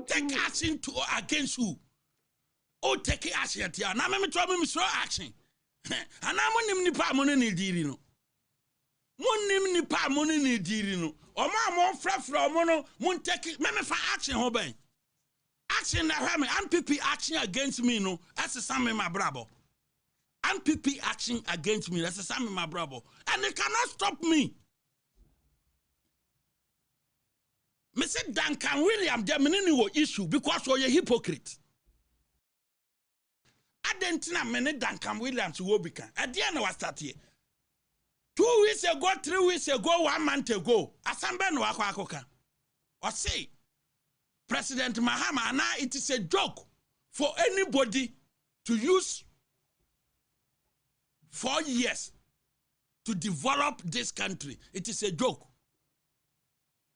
take action to against who? Oh, take action. Now, me try me show action. And I'm nipa money ni diri no. Monim nipa money ni diri no. O ma mo frefra mo no, mo take me for action ho ben. Action na hwa me NPP action against me no. That's some my brabo. NPP action against me. That's some my brabo. And they cannot stop me. Me say Duncan William there me no issue because you're a hypocrite. Adentina me Duncan Williams wo bika. Adia na was start here. 2 weeks ago, 3 weeks ago, 1 month ago, Asambe no akwa or say President Mahama, and now it is a joke for anybody to use 4 years to develop this country. It is a joke.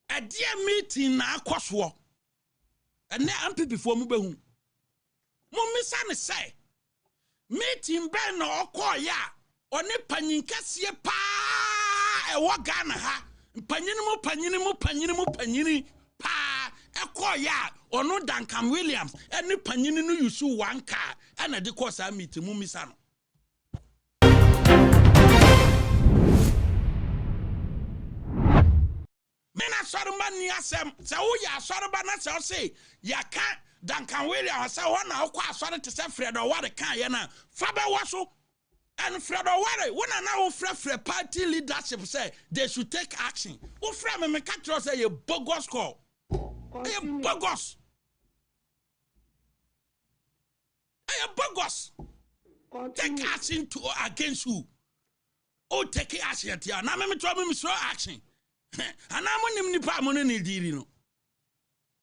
A dear meeting na akwaswo. And now I'm before Mubehu. Mummy son say, meeting ben no okoya. One panyin kasiye pa ewo Ghana ha panyini pa ekoya ono Duncan Williams ene panyini no yusu 1 car ena de course a meet mu misa no mena soroma ni asem se wo ya soroma na se o say ya ka Duncan Williams se ho na okwa asore te se Fred Oware kan ye na fa be wo so. And Fred Oware, when I now offer party leadership say they should take action. Offer me catch us say a bogus call. A bogus. A bogus. Take action to against who? Oh, take action here. Now me try me show action. And I'm on nipa money ni diri no.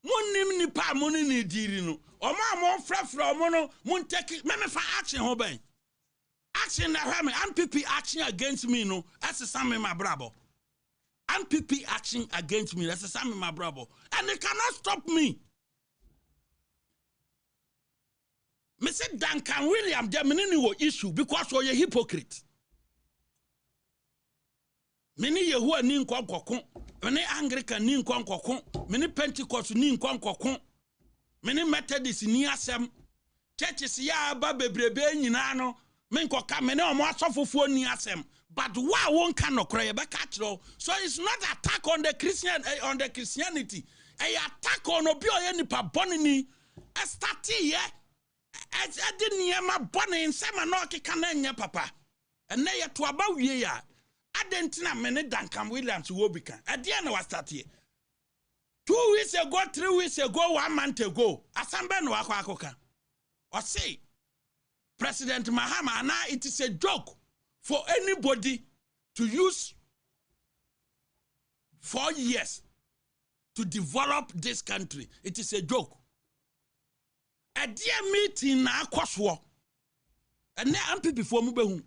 Monim nipa money ni diri no. O ma mo frefra mo no mo take me for action ho ben. Action na hwa me NPP action against me no that's some my brabo. NPP action against me that's some my brabo. And they cannot stop me. Me say Duncan William there me no issue because you're a hypocrite. Many Yehua ni nkwankoko, many Anglican ni nkwankoko, many Pentecost ni nkwankoko, many Methodist ni asem, churches ya ba bebrebe nyina no. Menko ka me na omo asofofo ni asem but why won can no cry be catch so it's not attack on the Christianity a attack on obi oye nipa boni ni start here as edi niema boni nsema na okeka na nya papa ene ye to aba wie ya adentina me ne Duncan Williams wo bika ade na was start here 2 weeks ago 3 weeks ago 1 month ago asambe no akwa akoka or say President Mahama, and now it is a joke for anybody to use 4 years to develop this country. It is a joke. A dear meeting na akwaswo. And now I'm before Mubehu.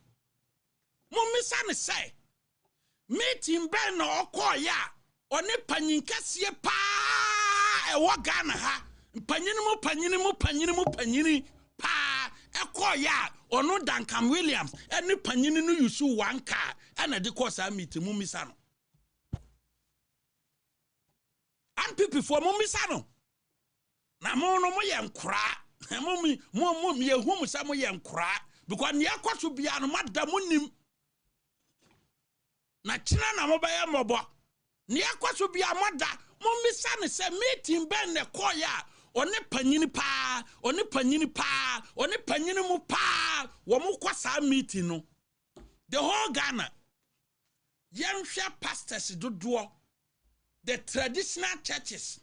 Mumisan say, meeting ben no okoya, one panyin kasiye pa ewo Ghana ha. Panyini pa. Ekoya ono Duncan Williams ene panyini no yusu 1 car ena de course a meet mu misa no NPP for mu misa no na mo no mo ye nkura mo ye hu mu sa mo ye nkura because ne akoso bia no madam nim na kina na mo ba ye mobo ne akoso bia moda mo misa ne se meeting ben ne koya one panyini pa mu pa wo mu kwasa meeting no the whole Ghana yenhwe pastors dodo the traditional churches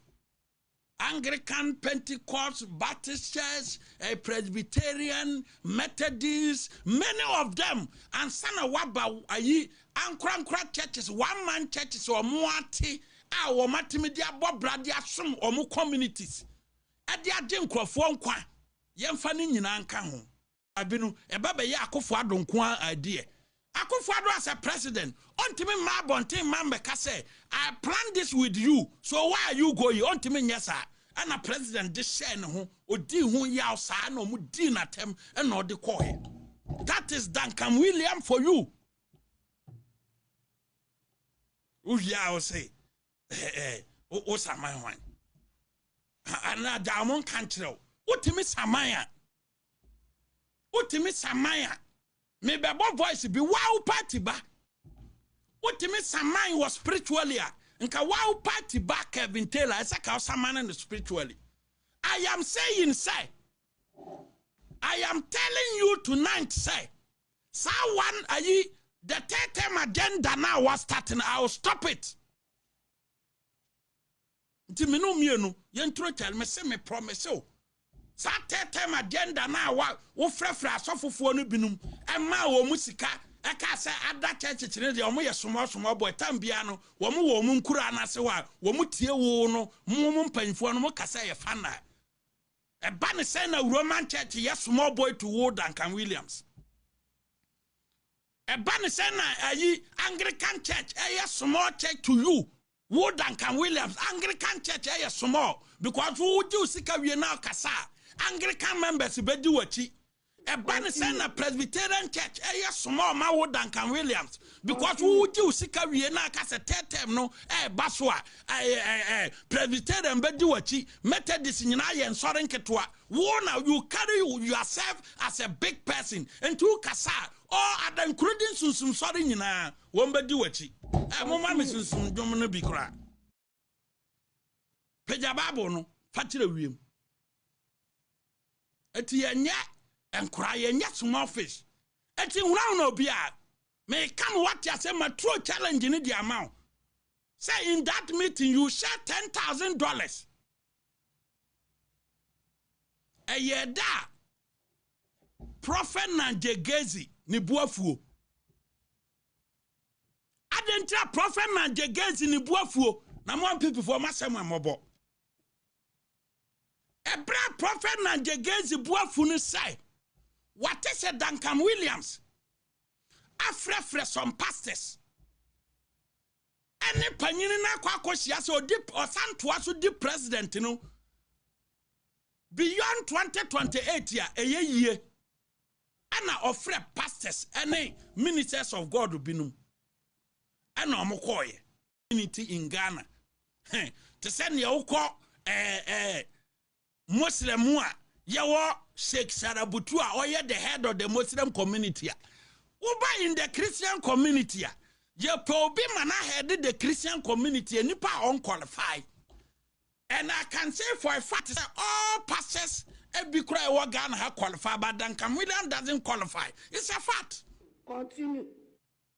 Anglican, Pentecost, Baptist Church, Presbyterian, Methodist, many of them and sana waba ayi ankra churches 1 man churches or muati a wo matimedia bobrade asom o mu communities ade ade nkrofo nkwa yemfa ni nyina nka ho abinu eba be ya akofo adonko adie akofo ado as a president ontimi ma bontin mambe ka say I plan this with you so why are you going ontimi nyesa ana president de share ne ho odi ho yaw saa na mu di natem na odi kohe that is Duncan William for you o ya o say o saman wan ana da amon kantrel utimi samaya me bebo voice bi wow party ba utimi samaya was spiritually nka wow party ba Kevin Taylor esa ka samana spiritually. I am saying say I am telling you tonight say someone the third term agenda now was starting. I will stop it. Ntimino mienu yentro tell me say me promise o. Sa third term agenda now wo frefra asofofo no binum ema wo musika eka say ada church chire de omo ye small boy tambia no wo mu nkura anase wa wo mu tie wo no mu mpanfo no mu kasa ye fana. A banner say na Roman church yes small boy to wo Duncan Williams. A banner say na Anglican church yes small church to you. Wo Duncan Williams Anglican church yes small because who do sika we now kasa Anglican members be do wachi. A banner say na Presbyterian church yes small ma wo Duncan Williams because who do sika we now kasa third term no baswa Presbyterian be do wachi Methodist nyina ye nsoren ketwa wo now you carry yourself as a big person into kasa or other including sunsum sorry nyina wo be do wachi mama me sunsum dwom no bi kra peja babo no fatire wiem eti yenye enkura yenye small fish eti nwura no bi a me come what you say my true challenge in the amount say in that meeting you share $10,000 a year da prophet Nanjegezi ni buafuo adentra prophet Nanjegezi ni buafuo na mo people for masem amobo ebra prophet Nanjegezi buafu ni say what is a Duncan Williams afrefre some pastors any panyini na kwa kosia so deep or santoa so deep president no beyond 2028 year eye ana ofre pastors any ministers of God binum ana omokoye unity in Ghana to send ya uko Muslim a yawo Sheikh Sarabutu a oye the head of the Muslim community uba in the Christian community ye probi mana head the Christian community nipa unqualified. And I can say for a fact that all pastors every cry what Ghana have qualified, but Duncan Williams doesn't qualify. It's a fact. Continue.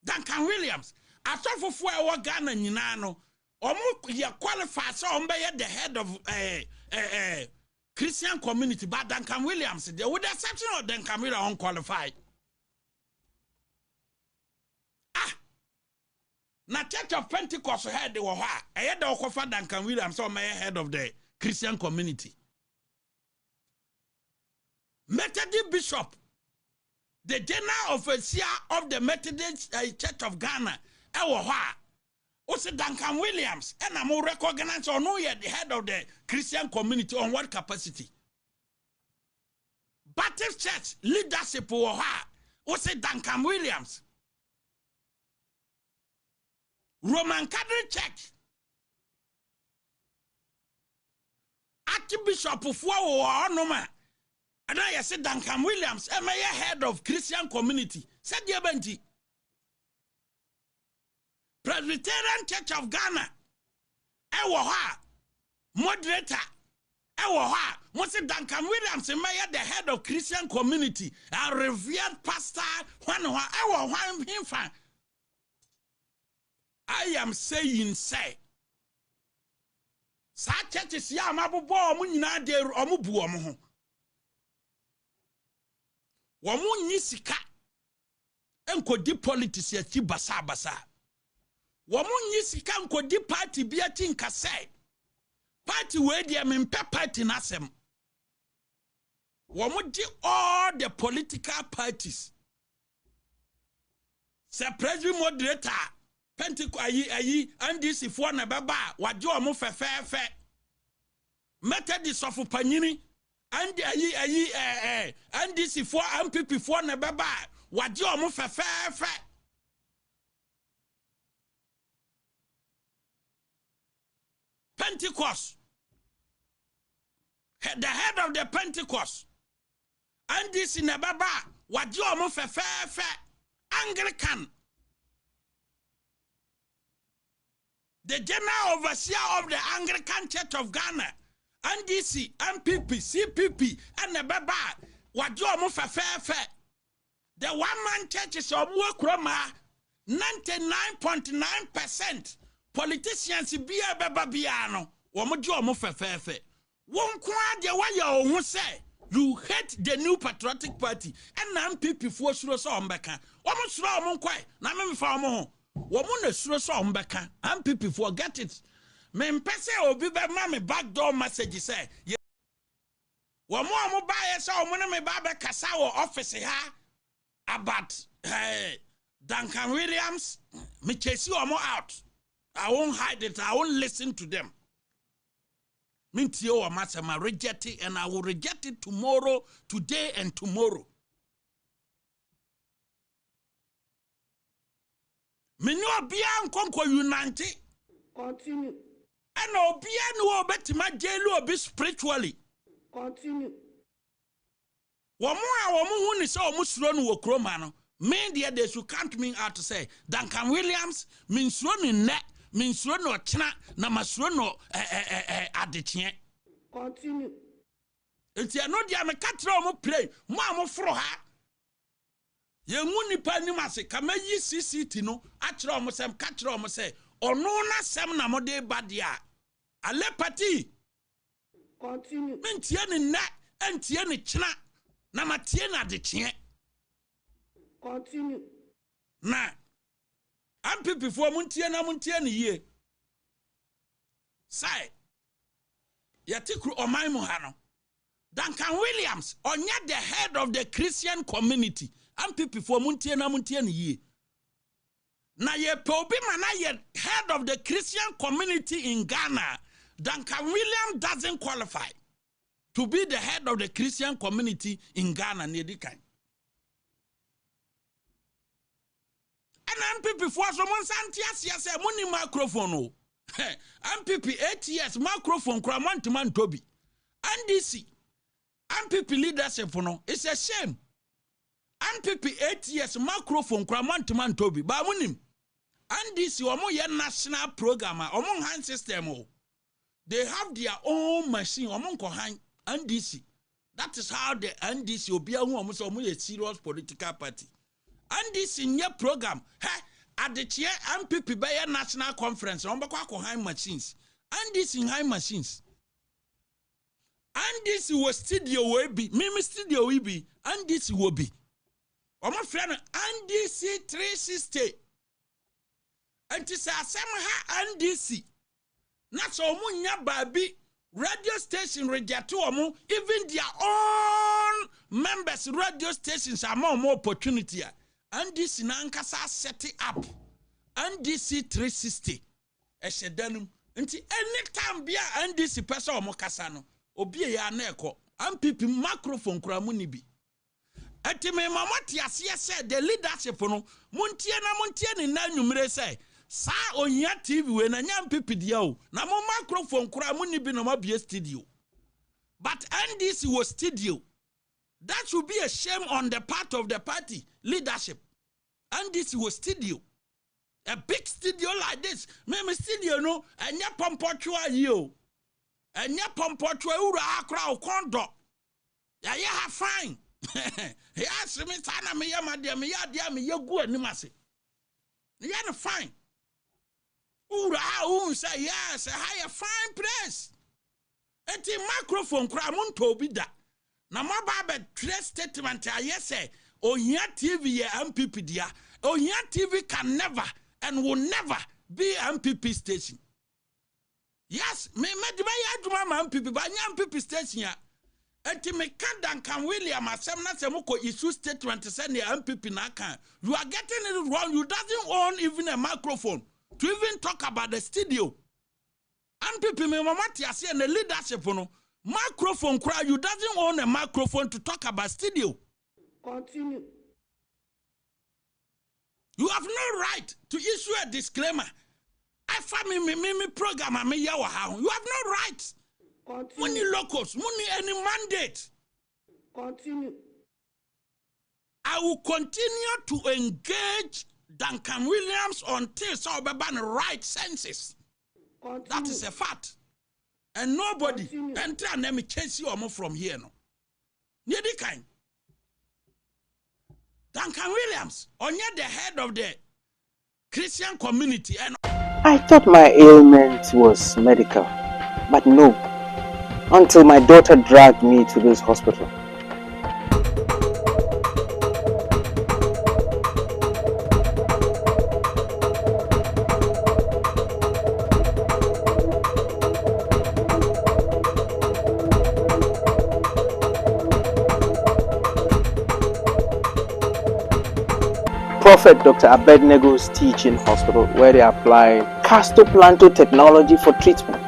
Duncan Williams, I thought for what Ghana Ninano, almost you qualify so on by the head of Christian community, but Duncan Williams, there with the exception of Duncan Williams unqualified. Na Church of Pentecost head they were I had the Okofa Duncan Williams, so my head of the Christian community. Methodist Bishop, the general overseer of the Methodist Church of Ghana, also Duncan Williams, and I'm more recognized or no yet the head of the Christian community on what capacity? Baptist Church leadership also Duncan Williams. Roman Catholic Church Archbishop of Noma and I said Duncan Williams am I head of Christian community said Yabenti Presbyterian Church of Ghana moderator Mose Duncan Williams am I the head of Christian community a revered pastor I am saying, say, such churches ya mabubo omunyina de omubu omo wo nyisika enkodi politics ya ti basa wo nyisika enkodi party bi ati nkase party we dia mempe party nasem wo di all the political parties se president moderator Pentecost and this if one baba wajo omo fefefe Methodist of panyini and and this if one NPP for na baba wajo omo fefefe Pentecost the head of the Pentecost. And this in a baba, what you are fair, Anglican. The general overseer of the Anglican Church of Ghana, NDC, NPP, CPP, and the baba, what you are fair. The one-man churches of Mukroma, 99.9% politicians be a baba biano, or Mojo fair. One quad the way you say you hate the new patriotic party and NPP for sure so mbeka. Almost slow mon quay, na me farm. Woman sure so mbeka. NPP forget it. Me mpese obi be ma me backdoor message say. Woman mo buy so woman me ba be kasa wo office ha about Duncan Williams. Me chase you out. I won't hide it. I won't listen to them. Mintio Masama reject it, and I will reject it tomorrow, today, and tomorrow. Minua bian konko unite. Continue. And obia no bet my jail be spiritually. Continue. Womu who is so much run wo kromano. Men dear they should count me out to say Duncan Williams means running net. Means run no china na masro no adetien. Continue. It's ya no dia me katra mo play mo amofro ha. Ye mu nipa ni mase kama yi CCT no akra mo sem katra mo say ono na sem na mo de badia. Ale party. Continue. Mentie ni na entie ni china na matie na adetien. Continue. Na NPP for muntie na muntie ni ye. Say. Yatikru omai mu hano. Duncan Williams, onya the head of the Christian community. NPP for muntie na muntie ni ye. Na ye peobi mana ye head of the Christian community in Ghana. Duncan Williams doesn't qualify to be the head of the Christian community in Ghana. Nedikan. And MPP for someone Santias, yes, a money microphone. MPP 8 years, microphone, Cramont to man Toby. NDC, MPP leadership for no, it's a shame. MPP 8 years, microphone, Cramont to man Toby, but him. NDC, or more national programmer, among hand system. They have their own machine, among Kohan, NDC. That is how the NDC will be a serious political party. And this in your program, at the chair MPP by a national conference, on high machines, and this in high machines. And this was studio will be, Mimi studio will be, and this will be. Oh, my friend, and this 360. And this is somehow and this. Not so munya baby. Radio station reject even their own members radio stations are more opportunity. And this nankasa set it up. And this 360. Eshedanum. Until anytime bia and this person or mokasano. Obie ya neko. And people microphone kramunibi. Etime mamati asia said the leadership no. Muntiana na numere say. Sa onya TV we na nyam pipi dia na mo microphone kramunibi no mabie studio. But NDC was studio. That should be a shame on the part of the party leadership. And this was studio. A big studio like this. Maybe studio no. And ya pompochua yo. And ya pompochua ura akra o kondo. Ya have fine. He asked me sana me ya madia me ya dia me ya gu animase. Ya no fine. Ura say yes, a higher fine place. And the microphone kra mun to bi da. Na mo ba be trace statement yes say Ohia TV ye MPP dia. Ohia TV can never and will never be MPP station. Yes, me de ba ya aduma MPP ba nya MPP station ya. Enti me kan Duncan William asem na se moko issue statement say na MPP na kan. You are getting it wrong. You doesn't own even a microphone to even talk about the studio. MPP me mama ti ase na leadership no. Microphone cry, you doesn't own a microphone to talk about studio. Continue. You have no right to issue a disclaimer. I me program me yawa how. You have no right. Money locals, money any mandate. Continue. I will continue to engage Duncan Williams until so ban right senses. Continue. That is a fact. And nobody Continue. enter and let me chase you or from here no. Near the kind. Duncan Williams, on the head of the Christian community. And I thought my ailment was medical, but no, until my daughter dragged me to this hospital. Prophet Dr. Abednego's teaching hospital, where they apply castoplanto technology for treatment.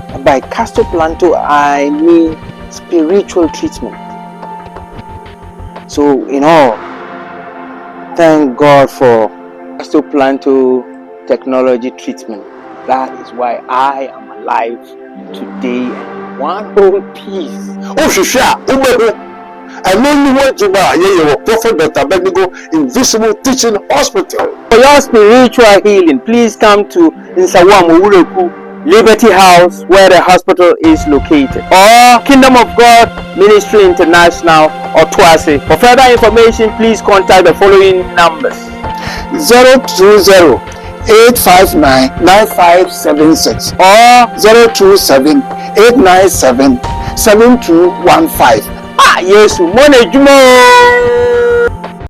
And by castoplanto, I mean spiritual treatment. So, in all, thank God for castoplanto technology treatment. That is why I am alive today in one whole piece. Oh, Shisha, I know you want to buy your Prophet Dr. Abednego Invisible Teaching Hospital. For your spiritual healing, please come to Nsawamu Ureku Liberty House, where the hospital is located, or Kingdom of God Ministry International or Twase. For further information, please contact the following numbers: 020-859-9576 or 027-897-7215. Yes, Mone Jumo.